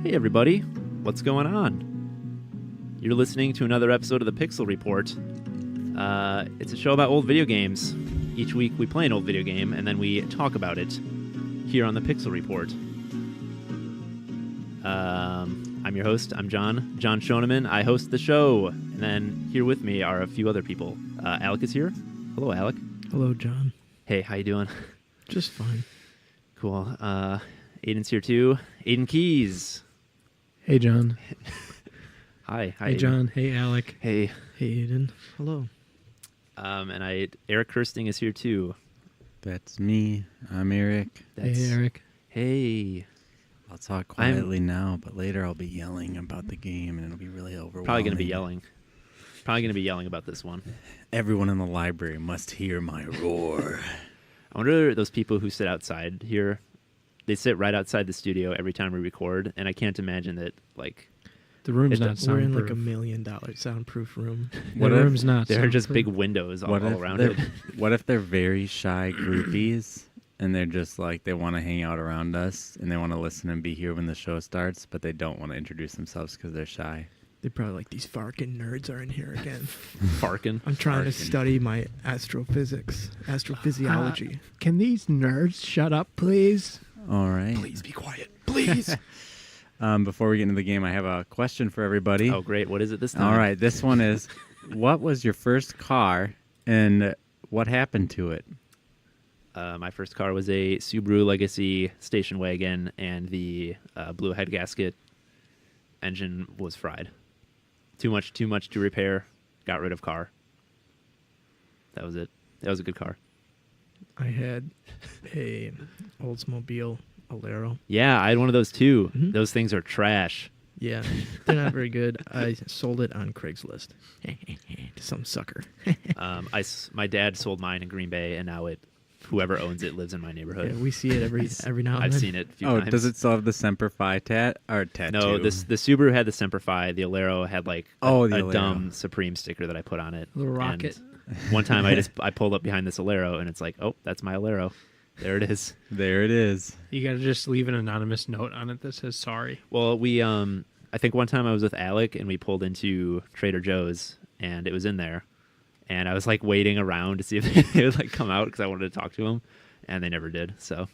Hey everybody, what's going on? You're listening to another episode of the Pixel Report. It's a show about old video games. Each week we play an old video game and then we talk about it here on the Pixel Report. I'm your host, I'm John Shoneman. I host the show, and then here with me are a few other people. Alec is here. Hello, Alec. Hello, John. Hey, how you doing? Just fine. Cool. Aiden's here too. Aiden Keys. Hey, John. Hi. Hey, Aiden. John. Hey, Alec. Hey. Hey, Aiden. Hello. And Eric Kirsting is here too. That's me. I'm Eric. Hey, Eric. Hey. I'll talk quietly now, but later I'll be yelling about the game, and it'll be really overwhelming. Probably going to be yelling about this one. Everyone in the library must hear my roar. I wonder those people who sit outside here. They sit right outside the studio every time we record, and I can't imagine that, like... The room's not We're soundproof. in like $1 million soundproof room. The room's not There are just soundproof. big windows all around it. What if they're very shy groupies, and they're just like, they want to hang out around us, and they want to listen and be here when the show starts, but they don't want to introduce themselves because they're shy? They're probably like, these fucking nerds are in here again. Farkin. I'm trying to Farkin'. study my astrophysiology. Can these nerds shut up, please? All right. Please be quiet. Please. Before we get into the game, I have a question for everybody. Oh, great. What is it this time? All right. This one is, what was your first car, and what happened to it? My first car was a Subaru Legacy station wagon, and the blue head gasket engine was fried. Too much to repair. Got rid of car. That was it. That was a good car. I had a Oldsmobile Alero. Yeah, I had one of those too. Mhm. Those things are trash. Yeah, they're not very good. I sold it on Craigslist to some sucker. My dad sold mine in Green Bay, and now whoever owns it lives in my neighborhood. Yeah, we see it every now and I've then. seen it a few Oh, times. does it still have the Semper Fi tattoo? No, the Subaru had the Semper Fi. The Alero had like a Alero. dumb Supreme sticker that I put on it. Little rocket. And one time I pulled up behind this Alero, and it's like, oh, that's my Alero. There it is. There it is. You gotta just leave an anonymous note on it that says sorry. Well, I think one time I was with Alec, and we pulled into Trader Joe's, and it was in there. And I was like waiting around to see if they would like come out because I wanted to talk to him, and they never did. So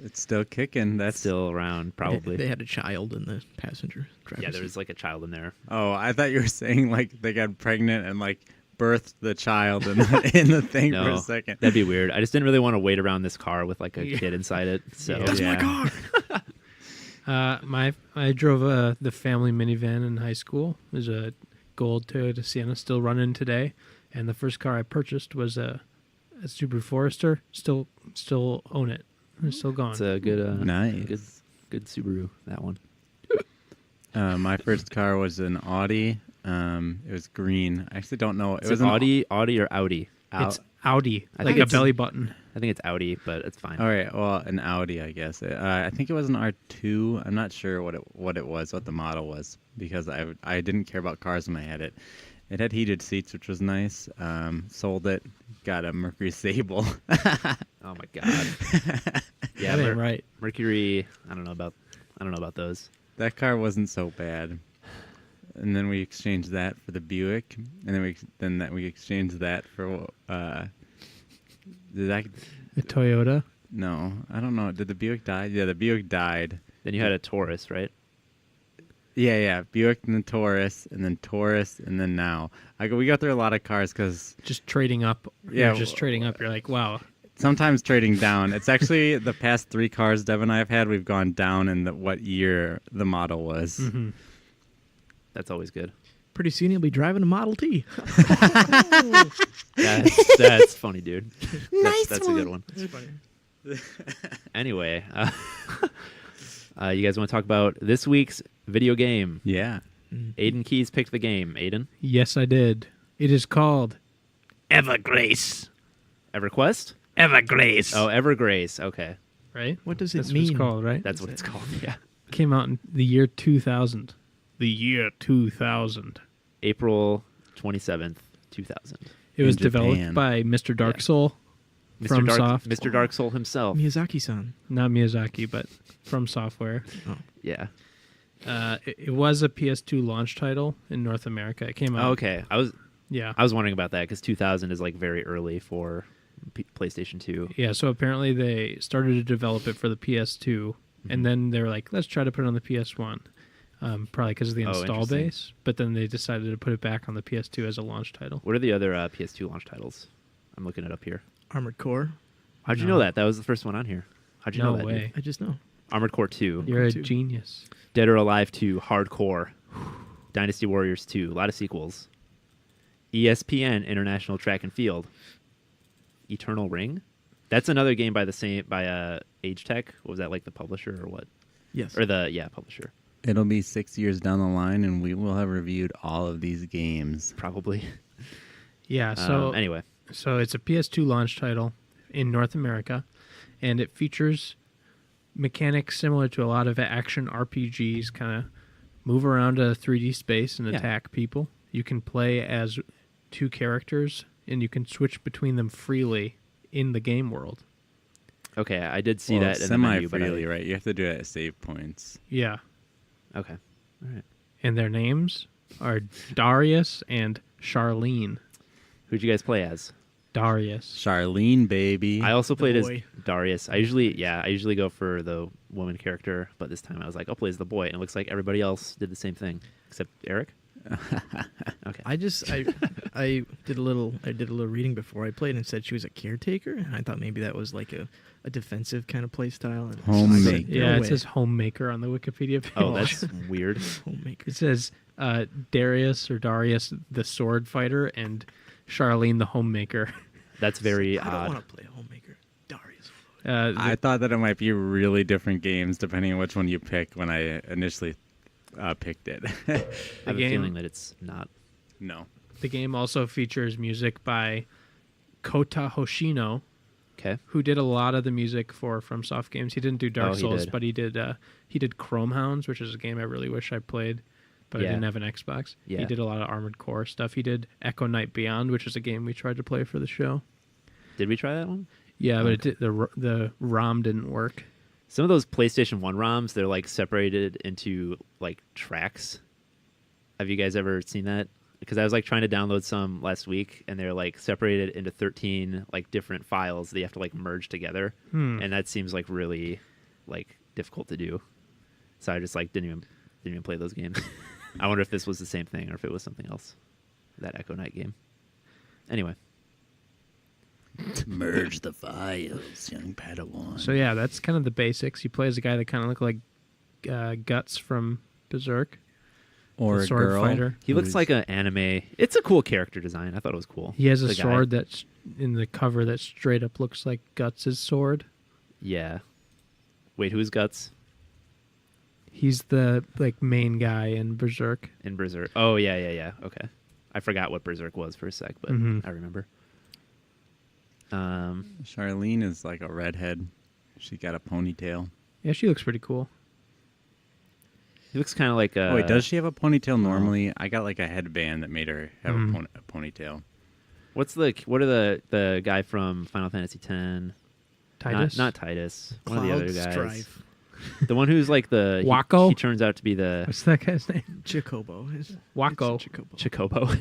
It's still kicking. That's still around, probably. They had a child in the passenger driver's Yeah, there seat. was like a child in there. Oh, I thought you were saying like they got pregnant and like birthed the child in the thing for No, a second. that'd be weird. I just didn't really want to wait around this car with like a kid inside it. So Yeah. That's my Yeah. car. I drove the family minivan in high school. It was a gold Toyota Sienna, still running today. And the first car I purchased was a Subaru Forester. Still own it. It's still gone. it's a good, Nice. good Subaru. That one. My first car was an Audi. It was green. I actually don't know. It Is was it an Audi or Audi? It's Audi, I like think a it's- belly button. I think it's Audi, but it's fine. All right, well, an Audi, I guess. I think it was an R2. I'm not sure what the model was, because I didn't care about cars when I had it. It had heated seats, which was nice. Sold it, got a Mercury Sable. Oh my god. Yeah, That ain't right. Mercury. I don't know about those. That car wasn't so bad. And then we exchanged that for the Buick, and then we exchanged that for The Toyota. No, I don't know. Did the Buick die? Yeah, the Buick died. Then you had a Taurus, right? Yeah. Buick and then Taurus, and then now. We go through a lot of cars because Just trading up. Yeah, You're just trading up. You're like, wow. sometimes trading down. It's actually the past 3 cars Dev and I have had, we've gone down in what year the model was. Mm-hmm. That's always good. Pretty soon you'll be driving a Model T. That's funny, dude. That's a good one. That's funny. Anyway, you guys want to talk about this week's video game? Yeah. Aiden Keys picked the game. Aiden? Yes, I did. It is called Evergrace. EverQuest? Evergrace. Oh, Evergrace. Okay. Right? What does it That's what mean? it's called, right? That's what it's called. Yeah. Came out in the year 2000. The year 2000. April 27th, 2000. It was Japan. developed by Mr. Dark Yeah. Soul. From Soft. Mr. Dark Soul himself. Miyazaki-san. Not Miyazaki, but From Software. Oh. Yeah. It was a PS2 launch title in North America. It came out. Oh, okay. I was wondering about that because 2000 is like very early for PlayStation 2. Yeah, so apparently they started to develop it for the PS2, and then they were like, let's try to put it on the PS1. Probably because of the install interesting. base, but then they decided to put it back on the PS2 as a launch title. What are the other PS2 launch titles? I'm looking it up here. Armored Core. How'd you No. know that? That was the first one on here. How'd you No know that? way. Dude? I just know. Armored Core 2, You're a Two. genius. Dead or Alive 2, Hardcore, Dynasty Warriors 2, a lot of sequels. ESPN International Track and Field, Eternal Ring. That's another game by Age Tech. What was that, like the publisher or what? Yes. Or the publisher It'll be 6 years down the line, and we will have reviewed all of these games. probably. Yeah, so Anyway, So it's a PS2 launch title in North America, and it features mechanics similar to a lot of action RPGs, kind of move around a 3D space and Yeah. attack people. You can play as two characters, and you can switch between them freely in the game world. okay, I did see Well, that in the menu, but semi-freely, right? You have to do it at save points. Yeah, Okay, all right. and their names are Darius and Charlene. Who'd you guys play as? Darius. Charlene, baby. I also played as boy. Darius. I usually go for the woman character, but this time I was like, I'll play as the boy, and it looks like everybody else did the same thing except Eric. Okay. I did a little reading before I played, and it said she was a caretaker, and I thought maybe that was like a defensive kind of play style. And Homemaker. Yeah, No it way. says homemaker on the Wikipedia page. Oh, that's weird. homemaker. It says Darius, the sword fighter, and Charlene, the homemaker. That's very I don't odd. want to play a homemaker. Darius. I thought that it might be really different games depending on which one you pick when I initially picked it. I have a game- feeling that it's not. No. The game also features music by Kota Hoshino, Okay. who did a lot of the music for FromSoft games. He didn't do Dark Oh, he Souls, did. but he did Chrome Hounds, which is a game I really wish I played, but Yeah. I didn't have an Xbox. Yeah. He did a lot of Armored Core stuff. He did Echo Night Beyond, which is a game we tried to play for the show. Did we try that one? Yeah, but Okay. the ROM didn't work. Some of those PlayStation 1 ROMs, they're like separated into like tracks. Have you guys ever seen that? Because I was like trying to download some last week, and they're like separated into 13 like different files that you have to like merge together, and that seems like really like difficult to do. So I just like didn't even play those games. I wonder if this was the same thing or if it was something else. That Echo Night game. Anyway, Merge the files, young Padawan. So yeah, that's kind of the basics. You play as a guy that kind of look like Guts from Berserk, or the a sword girl. fighter. he looks who's- like an anime. It's a cool character design. I thought it was cool. He has a The guy. sword that's in the cover that straight up looks like Guts' sword. Yeah. Wait, who's Guts He's the like main guy in Berserk. in Berserk? Oh yeah. Okay, I forgot what Berserk was for a sec, but Mhm. I remember. Charlene is like a redhead. She got a ponytail. Yeah, she looks pretty cool. He looks kind of like a. Oh, wait, does she have a ponytail normally? I got like a headband that made her have Mm. a ponytail. What are the guy from Final Fantasy X? Titus. Not Titus. One of the other Cloud guys. Strife. The one who's like the Wako? He turns out to be the What's that guy's name? Chocobo. Wako. It's Chocobo. Chocobo,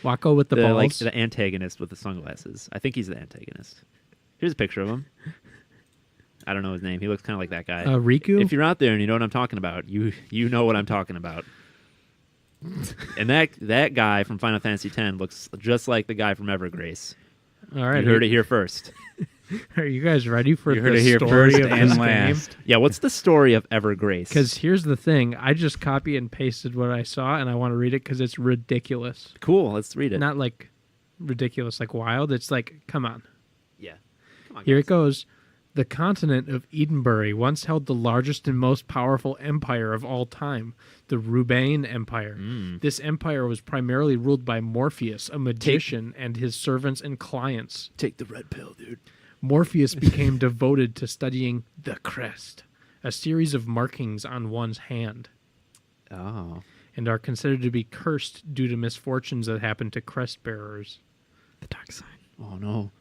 Wako with the balls. like the antagonist with the sunglasses. I think he's the antagonist. Here's a picture of him. I don't know his name. He looks kind of like that guy. Riku. If you're out there and you know what I'm talking about, you know what I'm talking about. And that guy from Final Fantasy X looks just like the guy from Evergrace. All right, You heard it here first. Are you guys ready for You the heard it here story first of and this last. Yeah, what's the story of Evergrace? Because here's the thing: I just copy and pasted what I saw, and I want to read it because it's ridiculous. Cool, let's read it. Not like ridiculous, like wild. It's like, come on. Yeah. Come on, Here guys. it goes. The continent of Edenbury once held the largest and most powerful empire of all time, the Rubane Empire. This empire was primarily ruled by Morpheus, a magician, and his servants and clients. Take the red pill, dude. Morpheus became devoted to studying the crest, a series of markings on one's hand, Oh. and are considered to be cursed due to misfortunes that happen to crest bearers. The dark side. Oh no.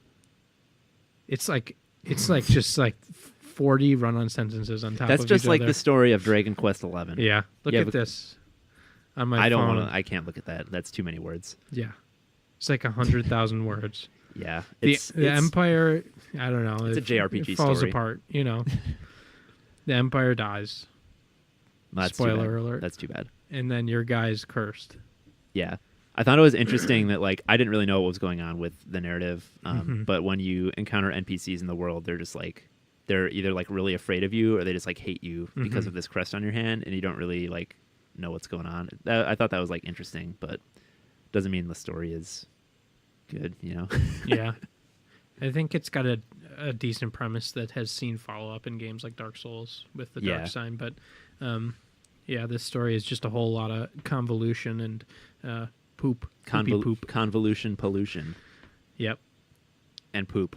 It's like just like 40 run-on sentences on top That's of just each like other. the story of Dragon Quest 11. Yeah. Look Yeah, at but- this on my I don't phone. want to. I can't look at that. That's too many words. Yeah. It's like 100,000 words. Yeah, The it's Empire, I don't know. It's a it- JRPG it falls story. apart, you know. The Empire dies, that's too spoiler bad. alert. That's too bad. and then your guy's cursed. Yeah, I thought it was interesting that like I didn't really know what was going on with the narrative, but when you encounter NPCs in the world, they're just like they're either like really afraid of you or they just like hate you because of this crest on your hand, and you don't really like know what's going on. I thought that was like interesting, but doesn't mean the story is good, you know. Yeah. I think it's got a decent premise that has seen follow-up in games like Dark Souls with the Yeah. Dark Sign, but yeah, this story is just a whole lot of convolution and poop. Poopy poop. Convolution, pollution, Yep. and poop.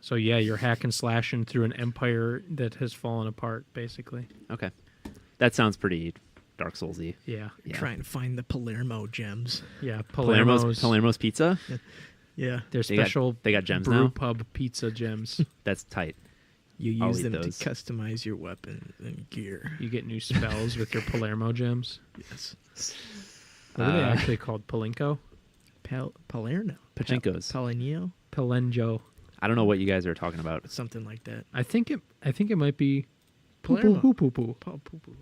So yeah, you're hack and slashing through an empire that has fallen apart, basically. Okay, that sounds pretty Dark Soulsy. Yeah. Yeah. Trying to find the Palermo gems. Yeah. Palermo's Pizza. Yeah. They're They got- special they got gems brew now? pub pizza gems. That's tight. You I'll use eat them those. to customize your weapon and gear. You get new spells with your Palermo gems. Yes. What are they actually called? Palinko? Palermo. Pachinkos. Palinio. Palenjo. I don't know what you guys are talking about. Something like that. I think it might be Palermo. poo poo poo Pa- poo- poo.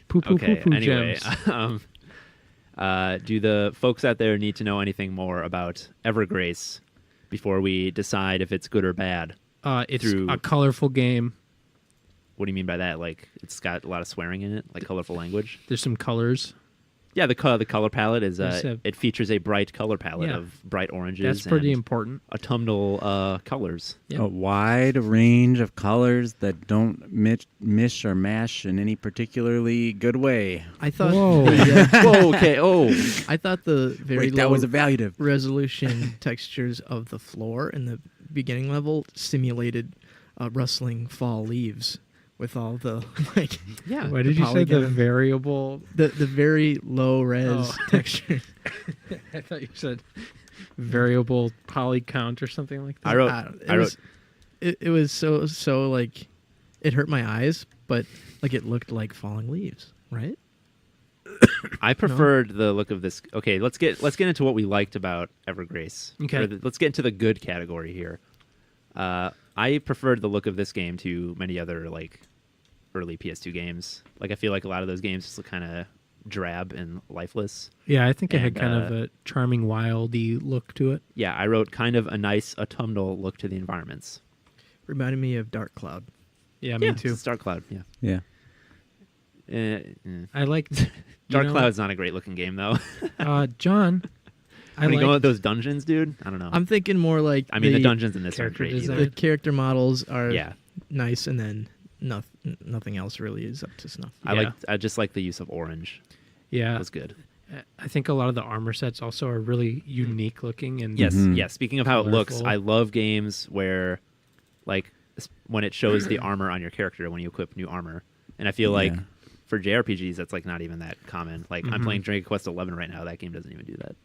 poo poo Okay. poo poo Anyway, gems. do the folks out there need to know anything more about Evergrace before we decide if it's good or bad? It's through- a colorful game. What do you mean by that? Like it's got a lot of swearing in it, like colorful language. There's some colors. Yeah, the color palette is There's a- it features a bright color palette Yeah. of bright oranges. That's pretty and important. autumnal colors. Yep. A wide range of colors that don't mish or mash in any particularly good way. I thought. Whoa. Whoa, okay. Oh, I thought the very Wait, low that was evaluative. resolution textures of the floor in the beginning level simulated rustling fall leaves with all the like yeah. Why did you say the polygon. variable? the very low res Oh. texture. I thought you said variable poly count or something like that. I wrote. It was so like it hurt my eyes, but like it looked like falling leaves, right? I preferred the look of this. Okay, let's get into what we liked about Evergrace. Okay. Or let's get into the good category here. I preferred the look of this game to many other like early PS2 games. Like I feel like a lot of those games just look kind of drab and lifeless. Yeah, I think it had And, kind of a charming, wildy look to it. Yeah, I wrote kind of a nice autumnal look to the environments. Reminded me of Dark Cloud. Yeah, me too. Star Cloud. Yeah. Yeah. I liked Dark Cloud's not a great looking game though. John. When you go into those dungeons, dude, I don't know. I'm thinking more like I mean, the dungeons in this aren't character great design. the either. character models are Yeah, nice, and then nothing else really is up to snuff. Yeah. I just like the use of orange. Yeah, That was good. I think a lot of the armor sets also are really unique looking. And Yes, Mhm. yes. Speaking of how it looks, Colorful. I love games where, like, when it shows the armor on your character when you equip new armor, and I feel like Yeah. for JRPGs that's like not even that common. Like I'm Mhm. playing Dragon Quest 11 right now. That game doesn't even do that.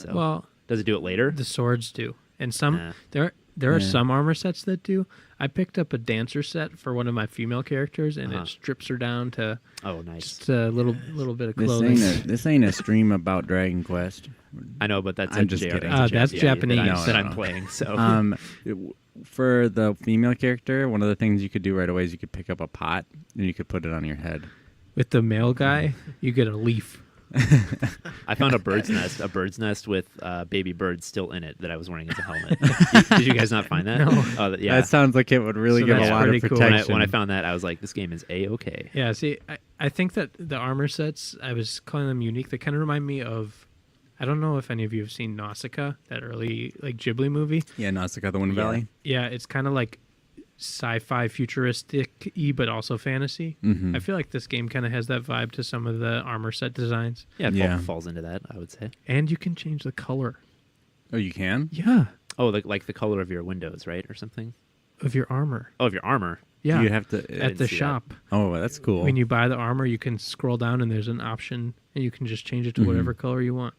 So well, does it do it later? the swords do, and some Nah. there are Yeah. some armor sets that do. I picked up a dancer set for one of my female characters, and Uh-huh. it strips her down to Oh, nice. just a little bit of clothing. This ain't a stream about Dragon Quest. I know, but that's I'm a just JRPG kidding. That's that Japanese. that No, I'm no. playing. So For the female character, one of the things you could do right away is you could pick up a pot and you could put it on your head. With the male guy, you get a leaf. I found a bird's nest with baby birds still in it that I was wearing as a helmet. Did you guys not find that? No. Oh, yeah. That sounds like it would really So give a that's lot of pretty cool. protection. When I found that, I was like, this game is A-okay. Yeah, see, I think that the armor sets, I was calling them unique. They kind of remind me of, I don't know if any of you have seen Nausicaa, that early like Ghibli movie. Yeah, Nausicaa, the Wind Yeah. Valley. Yeah, it's kind of like sci-fi futuristic-y, but also fantasy. Mhm. I feel like this game kind of has that vibe to some of the armor set designs. Yeah, it Yeah. falls into that, I would say. And you can change the color. Oh, you can? Yeah, Oh, like the color of your windows, right, or something? of your armor. Oh, of your armor. Yeah, You have to. at the see that. shop. Oh, that's cool. When you buy the armor, you can scroll down and there's an option, and you can just change it to whatever color you want.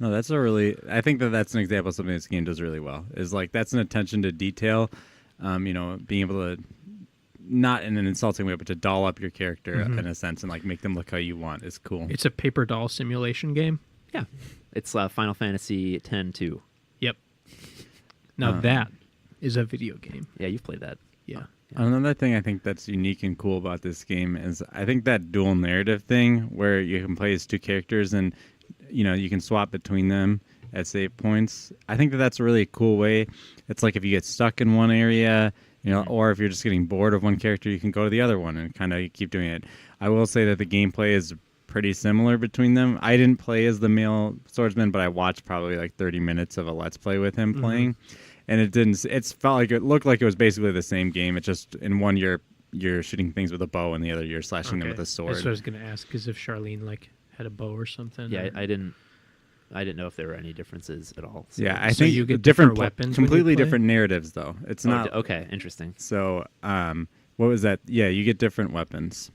No, that's a really. I think that's an example of something this game does really well. Is like that's an attention to detail being able to, not in an insulting way, but to doll up your character Mhm. in a sense and like make them look how you want is cool. It's a paper doll simulation game. Yeah, it's Final Fantasy X-2. Yep. Now Uh, that is a video game. Yeah, you've played that. Yeah. Another thing I think that's unique and cool about this game is I think that dual narrative thing where you can play as two characters and you can swap between them at save points. I think that's a really cool way. It's like if you get stuck in one area, or if you're just getting bored of one character, you can go to the other one and kind of keep doing it. I will say that the gameplay is pretty similar between them. I didn't play as the male swordsman, but I watched probably like 30 minutes of a let's play with him playing. And it felt like it looked like it was basically the same game. It's just in one you're shooting things with a bow, and the other you're slashing them with a That's sword. what I was going to ask, is if Charlene like had a bow or something. Yeah, or- I didn't know if there were any differences at all. So. Yeah, I So think you get different different weapons when you completely play? different narratives though. It's Oh, not okay. Interesting. so. What was that? Yeah, you get different weapons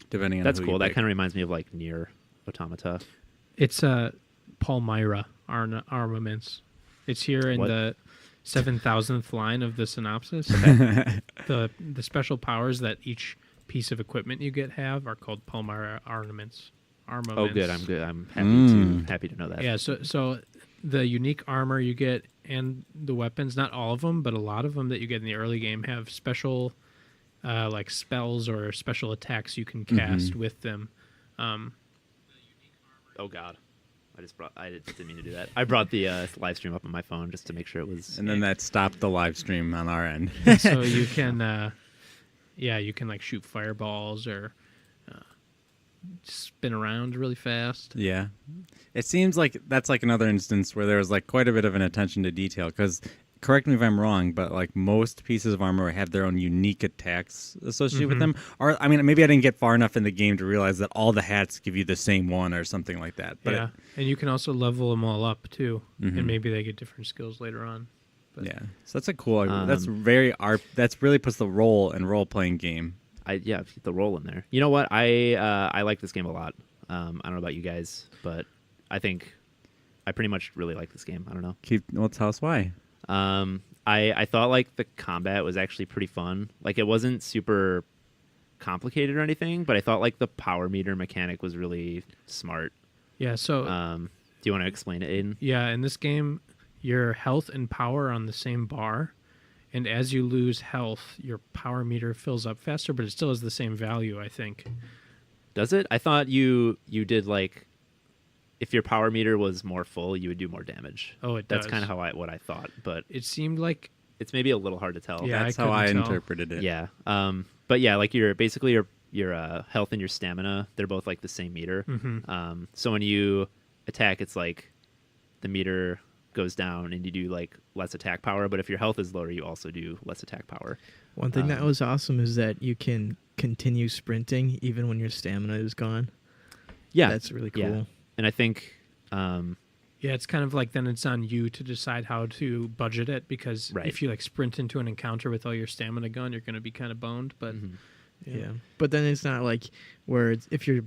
depending on That's who cool. you That pick. kind of reminds me of like Nier Automata. It's Palmyra armaments. It's here in What? the 7,000th line of the synopsis. The special powers that each piece of equipment you get have are called Palmyra armaments. Oh, good. I'm good. I'm happy to know that. Yeah, so the unique armor you get and the weapons, not all of them, but a lot of them that you get in the early game have special like spells or special attacks you can cast with them. Oh God. I didn't mean to do that. I brought the live stream up on my phone just to make sure it was. And then that stopped the live stream on our end. So you can you can like shoot fireballs or spin around really fast. Yeah. It seems like that's like another instance where there was like quite a bit of an attention to detail because, correct me if I'm wrong, but like most pieces of armor have their own unique attacks associated with them. Or, I mean, maybe I didn't get far enough in the game to realize that all the hats give you the same one or something like that. But Yeah, and you can also level them all up too, and maybe they get different skills later on. But yeah. So that's a cool, that's really puts the role in role-playing game. Keep the roll in there. You know what? I like this game a lot. I don't know about you guys, but I think I pretty much really like this game. I don't know. Well, tell us why. I thought like the combat was actually pretty fun. Like it wasn't super complicated or anything, but I thought like the power meter mechanic was really smart. yeah, so Do you want to explain it, Aiden? yeah, in this game, your health and power are on the same bar, and as you lose health, your power meter fills up faster, but it still has the same value, I think. Does it? I thought you did like if your power meter was more full, you would do more damage. Oh, it That's does. kind of what I thought, but It seemed like it's maybe a little hard to tell. Yeah, That's I how I couldn't tell. interpreted it. Yeah. But yeah, like your health and your stamina, they're both like the same meter. So when you attack, it's like the meter goes down and you do like less attack power. But if your health is lower, you also do less attack power. One thing that was awesome is that you can continue sprinting even when your stamina is gone. Yeah, That's really cool. Yeah. And I think, yeah, it's kind of like then it's on you to decide how to budget it, because Right. if you like sprint into an encounter with all your stamina gone, you're going to be kind of boned. But Yeah. But then it's not like where if you're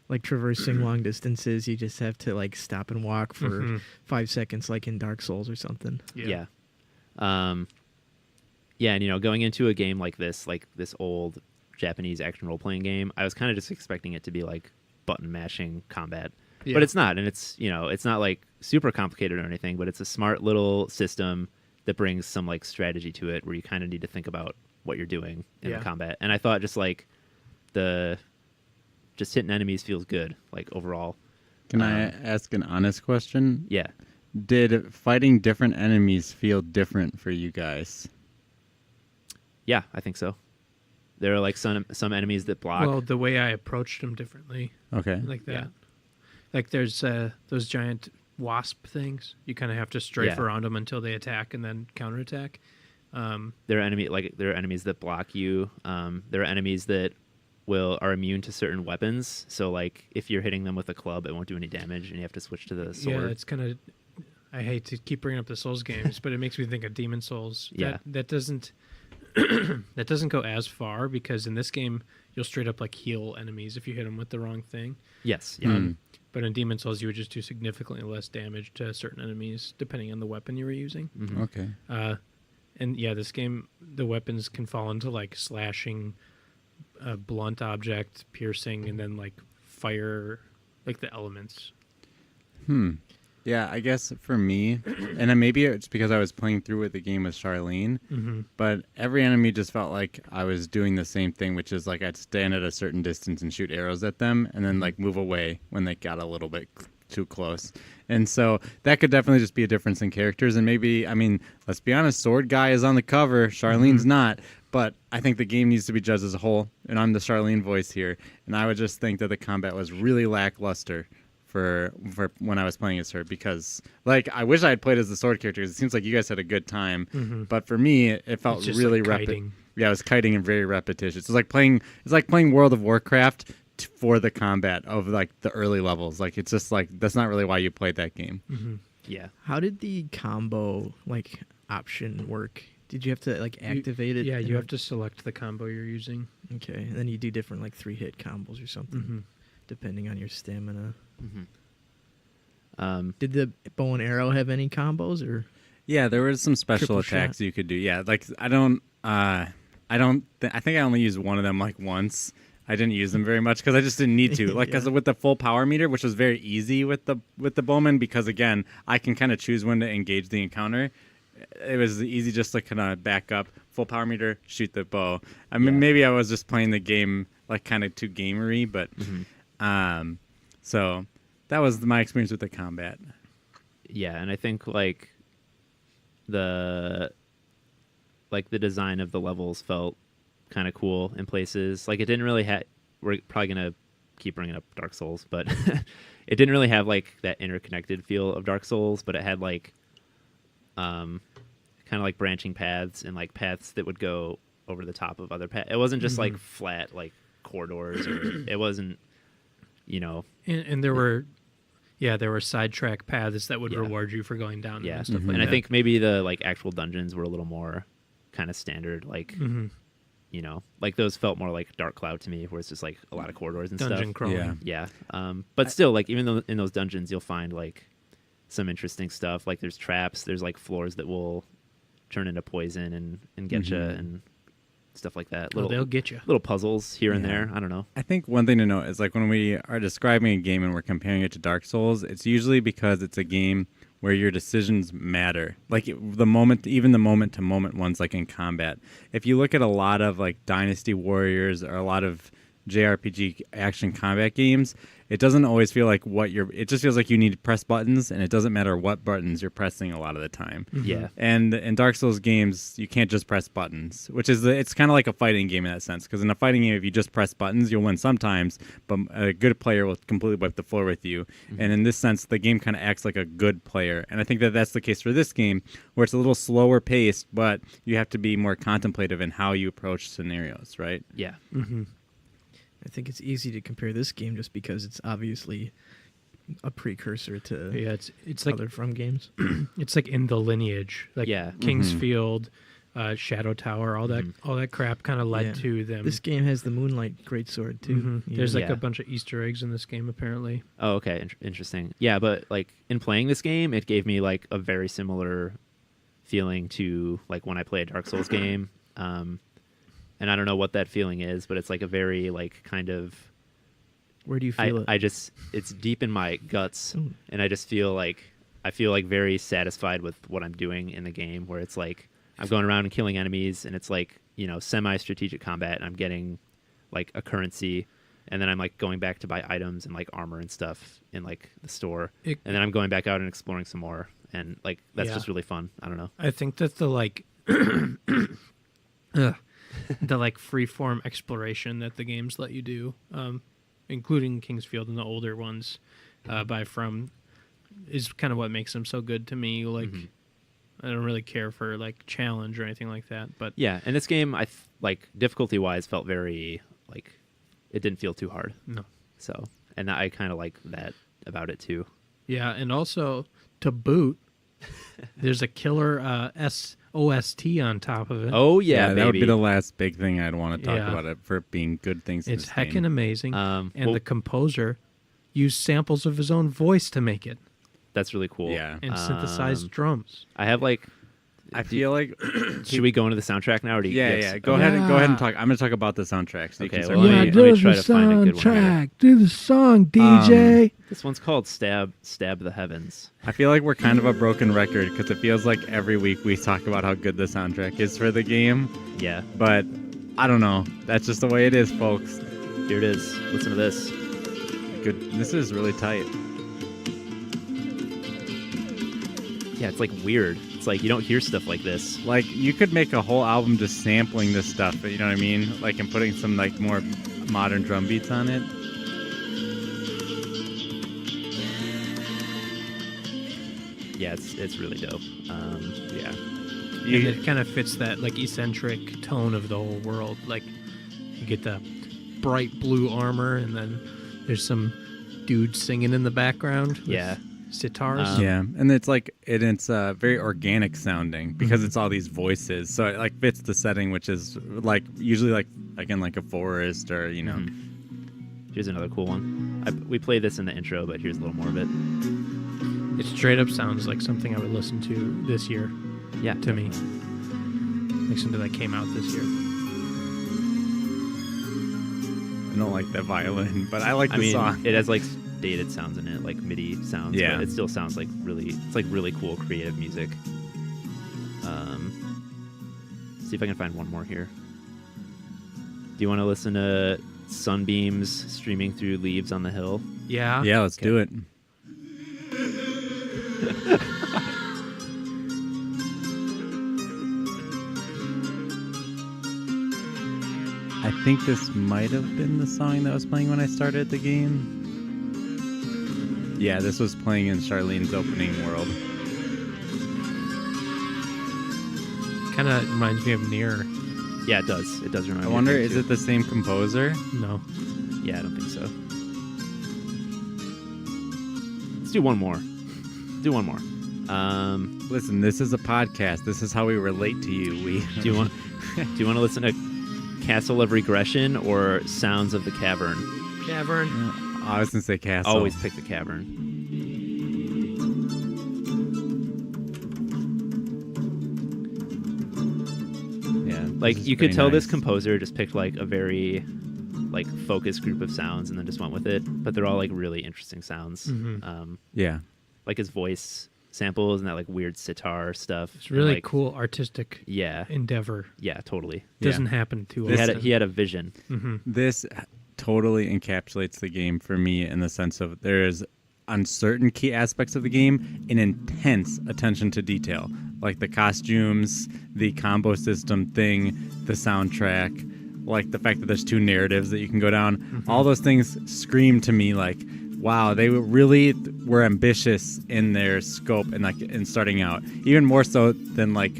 like traversing long distances, you just have to like stop and walk for 5 seconds, like in Dark Souls or something. yeah. Yeah, and going into a game like this old Japanese action role-playing game, I was kind of just expecting it to be like button mashing combat. Yeah. But it's not, and it's not like super complicated or anything, but it's a smart little system that brings some like strategy to it where you kind of need to think about what you're doing in the combat. And I thought just like just hitting enemies feels good, like overall. Can I ask an honest question? Yeah. Did fighting different enemies feel different for you guys? Yeah, I think so. There are like some enemies that block. well, the way I approached them differently, Okay. like that. Yeah. Like there's those giant wasp things. You kind of have to strafe Yeah. around them until they attack and then counterattack. There are enemies that block you. There are enemies that are immune to certain weapons. So like if you're hitting them with a club, it won't do any damage, and you have to switch to the sword. Yeah, it's kind of. I hate to keep bringing up the Souls games, but it makes me think of Demon Souls. Yeah. That doesn't. That doesn't go as far, because in this game you'll straight up like heal enemies if you hit them with the wrong thing. Yes. Yeah. But in Demon Souls you would just do significantly less damage to certain enemies depending on the weapon you were using. Okay. And yeah, this game, the weapons can fall into like slashing, blunt object, piercing, and then like fire, like the elements. Yeah, I guess for me, and then maybe it's because I was playing through with the game with Charlene, but every enemy just felt like I was doing the same thing, which is like I'd stand at a certain distance and shoot arrows at them, and then like move away when they got a little bit too close. And so that could definitely just be a difference in characters. And maybe, I mean, let's be honest, Sword Guy is on the cover, Charlene's not. But I think the game needs to be judged as a whole, and I'm the Charlene voice here. And I would just think that the combat was really lackluster for when I was playing as her, because like I wish I had played as the sword character, because it seems like you guys had a good time, but for me it felt It's just really like kiting. Yeah, it was kiting and very repetitious. It's like playing World of Warcraft for the combat of like the early levels. Like it's just like that's not really why you played that game. Yeah. How did the combo like option work? Did you have to like activate it? Yeah, you have to select the combo you're using. Okay, and then you do different like 3-hit combos or something, depending on your stamina. Did the bow and arrow have any combos or? Yeah, there was some special Triple attacks shot. you could do. Yeah, like I think I only used one of them like once. I didn't use them very much because I just didn't need to. Like, because with the full power meter, which was very easy with the bowman, because again, I can kind of choose when to engage the encounter. It was easy just to kind of back up, full power meter, shoot the bow. I mean, maybe I was just playing the game like kind of too gamery, but so that was my experience with the combat. Yeah, and I think like the design of the levels felt kind of cool in places. Like it didn't really have. We're probably gonna keep bringing up Dark Souls, but it didn't really have like that interconnected feel of Dark Souls. But it had like, kind of like branching paths and like paths that would go over the top of other paths. It wasn't just like flat like corridors, or it wasn't, you know. And there were sidetrack paths that would reward you for going down. Yeah, and stuff like and that. I think maybe the like actual dungeons were a little more kind of standard, like you know, like those felt more like Dark Cloud to me, where it's just like a lot of corridors and dungeon stuff. crawling. Yeah. But still, like even though in those dungeons you'll find like some interesting stuff. Like there's traps, there's like floors that will turn into poison and get you and stuff like that. They'll get you. Little puzzles here and there. I don't know. I think one thing to note is like when we are describing a game and we're comparing it to Dark Souls, it's usually because it's a game where your decisions matter. Like the moment to moment ones, like in combat. If you look at a lot of like Dynasty Warriors or a lot of JRPG action combat games, it doesn't always feel like it just feels like you need to press buttons, and it doesn't matter what buttons you're pressing a lot of the time. Yeah. And in Dark Souls games, you can't just press buttons, which is it's kind of like a fighting game in that sense. Because in a fighting game, if you just press buttons, you'll win sometimes, but a good player will completely wipe the floor with you. And in this sense, the game kind of acts like a good player. And I think that that's the case for this game, where it's a little slower paced, but you have to be more contemplative in how you approach scenarios, right? Yeah. I think it's easy to compare this game just because it's obviously a precursor to it's like other From games. it's like in the lineage, like Kingsfield, Shadow Tower, all that crap kind of led to them. This game has the Moonlight Greatsword too. There's like a bunch of Easter eggs in this game apparently. Oh, okay. Interesting. Yeah, but like in playing this game, it gave me like a very similar feeling to like when I play a Dark Souls game. And I don't know what that feeling is, but it's like a very like kind of. Where do you feel it? It's deep in my guts, and I just feel like very satisfied with what I'm doing in the game. Where it's like I'm going around and killing enemies, and it's like, you know, semi-strategic combat, and I'm getting like a currency, and then I'm like going back to buy items and like armor and stuff in like the store, and then I'm going back out and exploring some more, and like that's just really fun. I don't know. I think that the like. The like freeform exploration that the games let you do, including Kingsfield and the older ones by From, is kind of what makes them so good to me. Like, I don't really care for like challenge or anything like that. But yeah, and this game, like difficulty wise, felt very like it didn't feel too hard. No. So, and I kind of like that about it too. Yeah, and also to boot, there's a killer OST on top of it. Oh yeah, that would be the last big thing I'd want to talk about it for being good things. It's in heckin' game. amazing, and the composer used samples of his own voice to make it. That's really cool. Yeah, and synthesized drums. I have like I feel like Should we go into the soundtrack now, or do you? yeah. Go ahead and talk. I'm gonna talk about the soundtrack. So you Okay, can start well, playing let it. me try to find a good one here. Do the song, DJ. This one's called "Stab the Heavens." I feel like we're kind of a broken record because it feels like every week we talk about how good the soundtrack is for the game. Yeah, But I don't know. That's just the way it is, folks. here it is. Listen to this. Good. This is really tight. Yeah, it's like weird. It's like you don't hear stuff like this. Like you could make a whole album just sampling this stuff. You know what I mean? Like and putting some like more modern drum beats on it. Yeah, it's really dope. Yeah, And it kind of fits that like eccentric tone of the whole world. Like you get the bright blue armor, and then there's some dude singing in the background. with Yeah. sitars. Yeah, and it's like it's very organic sounding because it's all these voices. So it like fits the setting, which is like usually like again like a forest or you know. here's another cool one. We played this in the intro, but here's a little more of it. It straight up sounds like something I would listen to this year. Yeah, To me, like something that came out this year. I don't like that violin, but I like the I mean, song. it has like dated sounds in it, like MIDI sounds. Yeah. But it still sounds like really cool, creative music. See if I can find one more here. Do you want to listen to sunbeams streaming through leaves on the hill? Yeah. Yeah, let's do it. I think this might have been the song that was playing when I started the game. Yeah, this was playing in Charlene's opening world. Kind of reminds me of Near. Yeah, it does. It does remind I me. wonder, of is it the same composer? No. Yeah, I don't think so. Let's do one more. Do one more. Listen, this is a podcast. This is how we relate to you. Do you want to listen to Castle of Regression or Sounds of the Cavern? Cavern. I was gonna say Castle. Always pick the Cavern. Yeah, Like this is you could pretty tell this nice. composer just picked like a very like focused group of sounds and then just went with it, but they're all like really interesting sounds. Mhm. Yeah, Like his voice samples and that like weird sitar stuff. It's really like, cool artistic Yeah, endeavor. yeah, totally. Doesn't happen too This- often. He had a vision. Mm-hmm. this totally encapsulates the game for me in the sense of there's on certain key aspects of the game an intense attention to detail, like the costumes, the combo system thing, the soundtrack, like the fact that there's two narratives that you can go down. Mm-hmm. All those things scream to me like, wow, they really were ambitious in their scope and like in starting out, even more so than like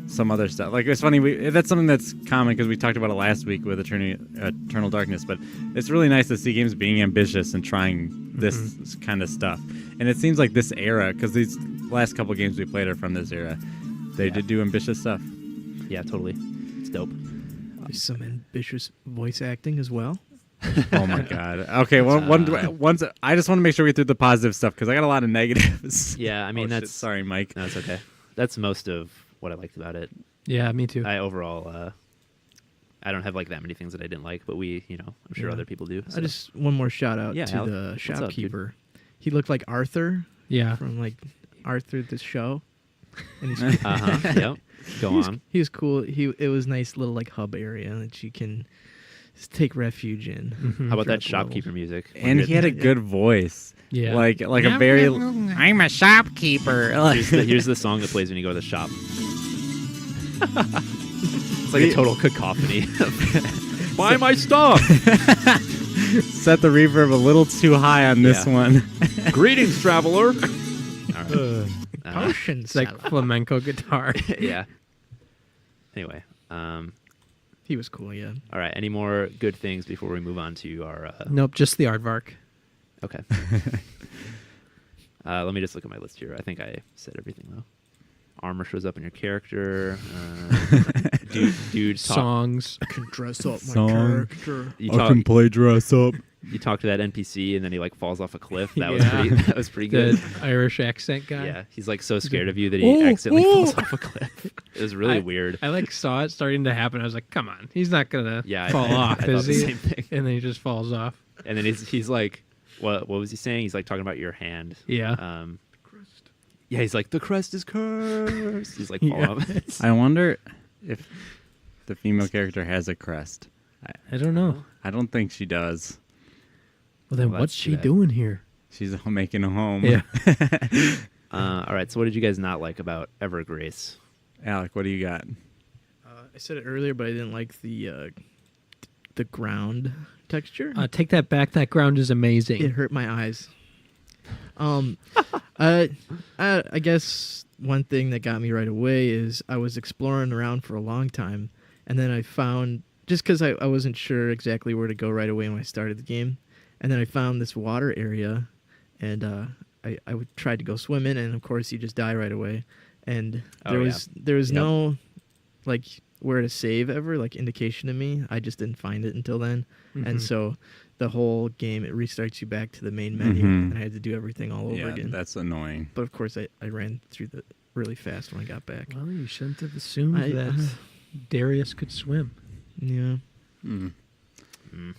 some other stuff. Like it's funny, that's something that's common because we talked about it last week with Eternal Darkness, but it's really nice to see games being ambitious and trying this kind of stuff. And it seems like this era, because these last couple games we played are from this era, they did do ambitious stuff. Yeah, totally. It's dope. There's some ambitious voice acting as well. Oh my god. Okay, once I just want to make sure we threw the positive stuff because I got a lot of negatives. Yeah, I mean Oh, shit. that's Sorry, Mike. No, it's okay. That's most of what I liked about it. Yeah, me too. I overall, I don't have like that many things that I didn't like, but I'm sure Yeah. other people do. So. I just one more shout out Yeah, to Alec, the what's up, dude? shopkeeper. He looked like Arthur Yeah. from like Arthur the show, and he's Yep. Go on. he was cool. It was nice little like hub area that you can just take refuge in. Mhm. How about that throughout the shopkeeper music? And he had a good voice. Yeah. Like a very I'm a shopkeeper. Here's the song that plays when you go to the shop. It's like a total cacophony. Buy my stuff. Set the reverb a little too high on this Yeah. one. Greetings, traveler. All right. Potion It's like salad. flamenco guitar. Yeah. Anyway, He was cool. Yeah. all right. Any more good things before we move on to our? Nope, just the aardvark. Okay. Let me just look at my list here. I think I said everything though. Armor shows up in your character. Dude talk. Songs. I can dress up my Song. character. You talk, play dress up. you talk to that NPC and then he like falls off a cliff. That was Yeah. that was pretty good. The Irish accent guy. Yeah, he's like so scared of you that he accidentally falls off a cliff. It was really weird. I like saw it starting to happen. I was like, come on, he's not gonna Yeah, fall off, I thought is the he? same thing. And then he just falls off. And then he's like, what was he saying? He's like talking about your hand. Yeah. Yeah, he's like, the crest is cursed. He's like falling Yeah. off. I wonder if the female character has a crest. I don't know. I don't think she does. Well, then Well, what's that's she too bad. doing here? She's making a home. Yeah. All right, so what did you guys not like about Evergrace? Alec, what do you got? I said it earlier, but I didn't like the ground texture. Take that back. That ground is amazing. It hurt my eyes. I guess one thing that got me right away is I was exploring around for a long time, and then I found, just because I wasn't sure exactly where to go right away when I started the game, and then I found this water area, and I tried to go swim in, and of course you just die right away, and there was Yep. no like where to save ever, like indication to me. I just didn't find it until then, and Mhm. so the whole game, it restarts you back to the main menu, Mhm. and I had to do everything all over Yeah, again. that's annoying. But of course, I ran through the really fast when I got back. Well, you shouldn't have assumed I- that Darius could swim. Yeah, Mm. Mm.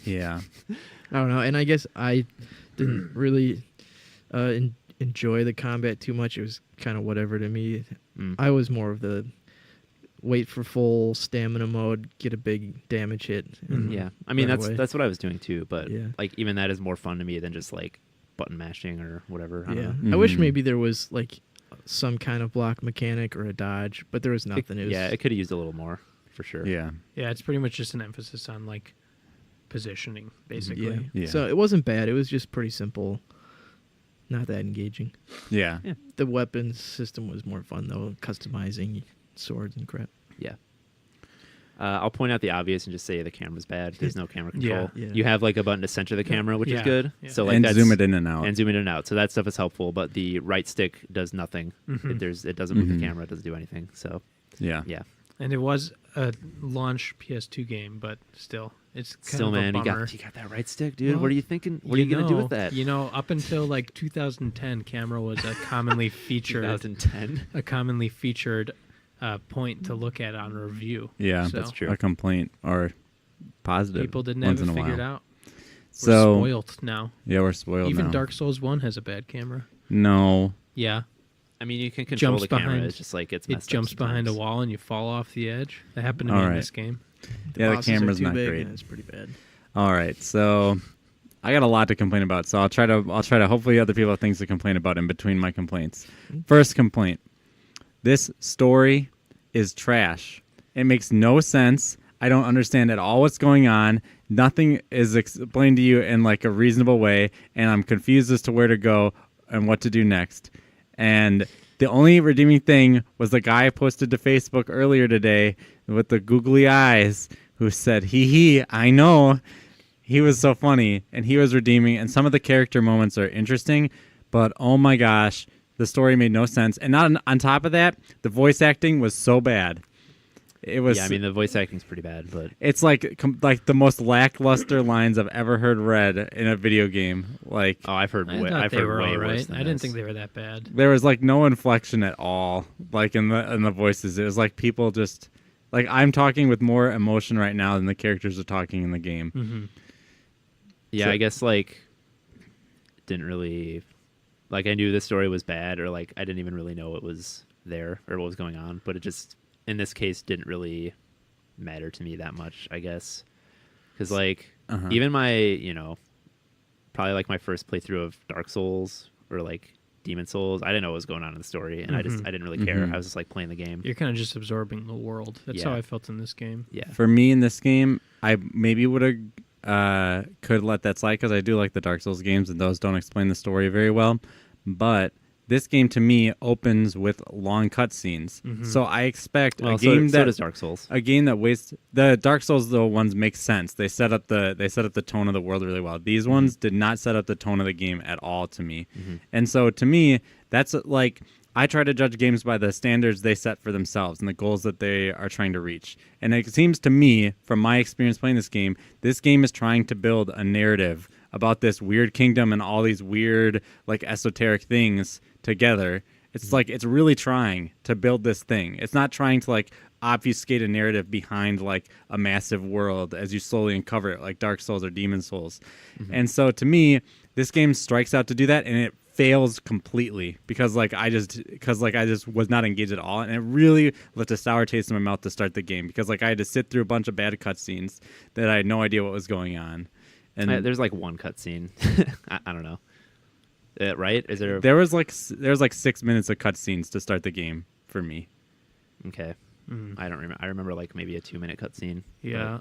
Yeah. I don't know, and I guess I didn't really enjoy the combat too much. It was kind of whatever to me. Mm. I was more of the wait for full stamina mode, get a big damage hit. And Yeah, I mean run that's away. that's what I was doing too. But Yeah. like even that is more fun to me than just like button mashing or whatever. I don't Yeah, know. I wish Mhm. maybe there was like some kind of block mechanic or a dodge, but there was nothing. It was, Yeah, it could have used a little more for sure. Yeah. Yeah, it's pretty much just an emphasis on like positioning, basically. yeah. Yeah. So it wasn't bad. It was just pretty simple, not that engaging. Yeah. Yeah. The weapons system was more fun though, customizing swords and crap. Yeah. I'll point out the obvious and just say the camera's bad. There's no camera control. Yeah. You have like a button to center the camera, which is Yeah. good. Yeah. So like And that's, zoom it in and out. and zoom it in and out. So that stuff is helpful. But the right stick does nothing. Mhm. It doesn't move Mhm. the camera. It doesn't do anything. So yeah. yeah. And it was a launch PS2 game, but still, it's kind Still, of man, a you bummer. got that right stick, dude. Well, What are you thinking? What are you gonna do know- with that? You know, up until like 2010, camera was a commonly featured 2010. point to look at on a review. Yeah. So That's true. A complaint or positive. people didn't once have it in a figured while. out. We're So spoiled now. yeah, we're spoiled Even now. Dark Souls 1 has a bad camera. No. Yeah, I mean, you can control Jumps the camera. behind- It's just like it's it messed up jumps behind a sometimes. wall and you fall off the edge. That happened to me All in right. this game. Yeah, the bosses are camera's too not big, great. and it's pretty bad. All right, so I got a lot to complain about. So I'll try to hopefully other people have things to complain about in between my complaints. First complaint. This story is trash. It makes no sense. I don't understand at all what's going on. Nothing is explained to you in like a reasonable way, and I'm confused as to where to go and what to do next. And the only redeeming thing was the guy I posted to Facebook earlier today with the googly eyes who said, hee, I know. He was so funny, and he was redeeming, and some of the character moments are interesting, but oh my gosh, the story made no sense. And not on top of that, the voice acting was so bad. It was. Yeah, I mean the voice acting's pretty bad, but It's like the most lackluster lines I've ever heard read in a video game. Like oh, I've heard I way, thought I've they heard were way all worse right. than I didn't this. think they were that bad. there was like no inflection at all, like in the voices. It was like people just like I'm talking with more emotion right now than the characters are talking in the game. Mm-hmm. Yeah, So- I guess like didn't really like I knew the story was bad or like I didn't even really know it was there or what was going on, but it just in this case didn't really matter to me that much, I guess. Cuz like Uh-huh. even my, probably like my first playthrough of Dark Souls or like Demon Souls, I didn't know what was going on in the story and I Mhm. didn't really care. Mhm. I was just like playing the game. You're kind of just absorbing the world. That's how Yeah. I felt in this game. Yeah. For me in this game, I maybe would have could let that slide because I do like the Dark Souls games and those don't explain the story very well. But this game to me opens with long cutscenes, Mhm. so I expect Well, a game so that does Dark Souls. a game that wastes the Dark Souls though ones make sense. They set up the tone of the world really well. These ones did not set up the tone of the game at all to me. Mm-hmm. And so to me, that's like I try to judge games by the standards they set for themselves and the goals that they are trying to reach. And it seems to me, from my experience playing this game is trying to build a narrative about this weird kingdom and all these weird, like, esoteric things together. It's like it's really trying to build this thing. It's not trying to, like, obfuscate a narrative behind, like, a massive world as you slowly uncover it, like Dark Souls or Demon Souls. And so to me, this game strikes out to do that, and it fails completely because I just was not engaged at all, and it really left a sour taste in my mouth to start the game because, like, I had to sit through a bunch of bad cutscenes that I had no idea what was going on. And There's like one cutscene. I don't know. Right? Is there? there was like 6 minutes of cutscenes to start the game for me. Okay. I don't remember. I remember like maybe a 2-minute cutscene. Yeah.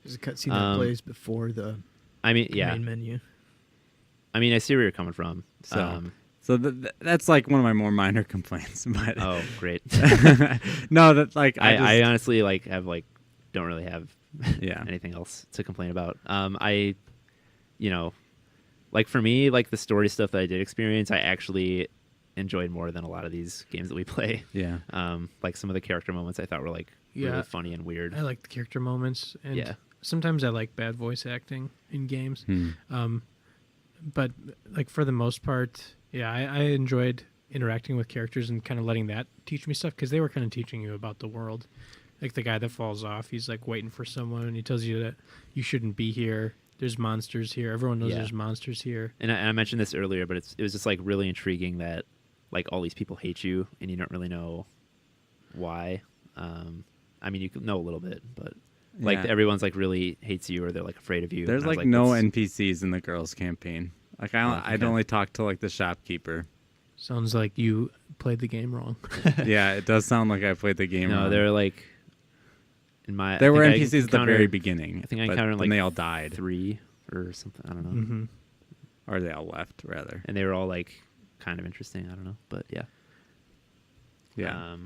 There's a cutscene that plays before the I mean, yeah. main menu. I mean, I see where you're coming from. So, So that's like one of my more minor complaints. But oh, great. no, that like I honestly like have like don't really have yeah. anything else to complain about. Like for me, like the story stuff that I did experience, I actually enjoyed more than a lot of these games that we play. Yeah. Like some of the character moments I thought were like really funny and weird. I like the character moments, and Yeah. sometimes I like bad voice acting in games. But like for the most part, yeah, I enjoyed interacting with characters and kind of letting that teach me stuff because they were kind of teaching you about the world. Like the guy that falls off, he's like waiting for someone, and he tells you that you shouldn't be here. There's monsters here. Everyone knows there's monsters here. And I mentioned this earlier, but it was just like really intriguing that like all these people hate you and you don't really know why. I mean, you can know a little bit, but like Yeah. everyone's like really hates you or they're like afraid of you. There's And I was like no that's- NPCs in the girls' campaign. Like I'd okay. only talk to like the shopkeeper. Sounds like you played the game wrong. Yeah, it does sound like I played the game No, wrong. they're like in my. There I were think I NPCs at the very encountered beginning. I think I but encountered, then like, they all died, 3 or something. I don't know. Mm-hmm. or they all left rather. And they were all like kind of interesting. I don't know, but yeah. Yeah.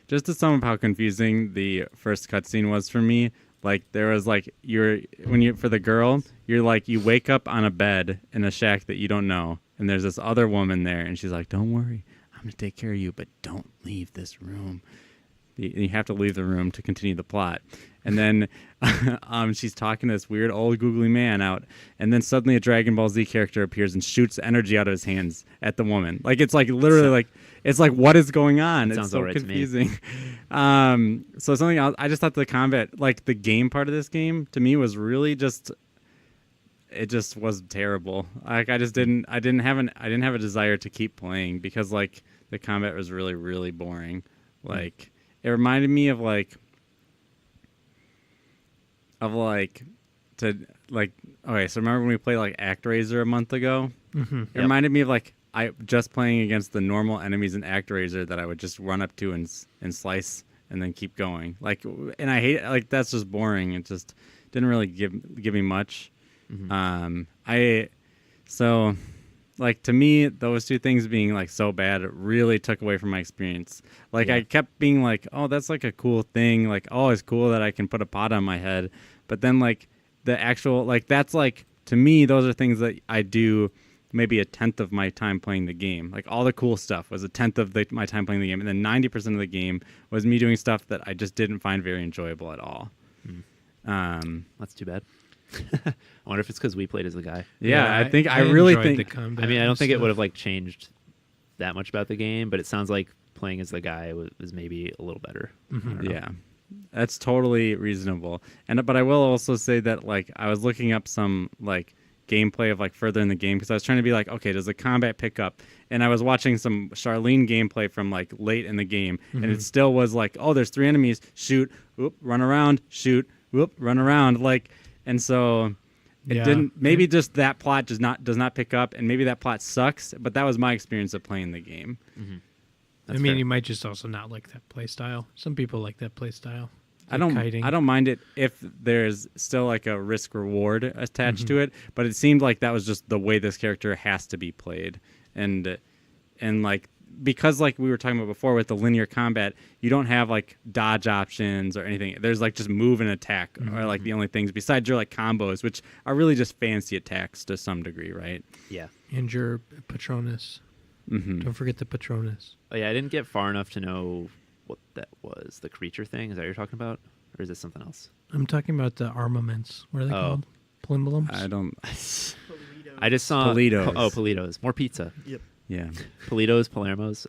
Just to sum up how confusing the first cutscene was for me, like there was like for the girl, you're like you wake up on a bed in a shack that you don't know, and there's this other woman there, and she's like, "Don't worry, I'm gonna take care of you, but don't leave this room." You have to leave the room to continue the plot. And then she's talking to this weird old googly man out, and then suddenly a Dragon Ball Z character appears and shoots energy out of his hands at the woman. Like it's like literally like it's like what is going on? It's sounds so alright to me. confusing. So something else, I just thought the combat, like the game part of this game, to me was really just it just was terrible. Like I didn't have a desire to keep playing because like the combat was really really boring. Like it reminded me of okay, so remember when we played like ActRaiser a month ago? Mm-hmm. It reminded me of like I just playing against the normal enemies in ActRaiser that I would just run up to and slice and then keep going. Like, and I hate like that's just boring. It just didn't really give me much. So like to me, those two things being like so bad, it really took away from my experience. Like I kept being like, oh, that's like a cool thing. Like, oh, it's cool that I can put a pot on my head. But then like the actual, like that's like, to me, those are things that I do maybe a tenth of my time playing the game. Like all the cool stuff was a tenth of my time playing the game. And then 90% of the game was me doing stuff that I just didn't find very enjoyable at all. That's too bad. I wonder if it's because we played as the guy. Yeah, I really enjoyed think the combat I mean, I and don't think it stuff. would have like changed that much about the game, but it sounds like playing as the guy was maybe a little better. I don't know. Yeah, that's totally reasonable. But I will also say that like I was looking up some like gameplay of like further in the game because I was trying to be like, okay, does the combat pick up? And I was watching some Charlene gameplay from like late in the game, and it still was like, oh, there's 3 enemies, shoot, whoop, run around, shoot, whoop, run around, like, and so. It didn't. Maybe just that plot does not pick up, and maybe that plot sucks. But that was my experience of playing the game. I mean, you might just also not like that play style. Some people like that play style. I Kiting. don't mind it if there's still like a risk reward attached to it. But it seemed like that was just the way this character has to be played, and like because like we were talking about before with the linear combat, you don't have like dodge options or anything. There's like just move and attack are like the only things besides your like combos, which are really just fancy attacks to some degree, right? Yeah. And your Patronus. Mhm. Don't forget the Patronus. Oh yeah, I didn't get far enough to know what that was. The creature thing? Is that what you're talking about? Or is it something else? I'm talking about the armaments. What are they Oh. called? Plimblems? I don't. I just saw Politos. Oh, Politos. More pizza. Yep. Yeah. Politos, Palermos.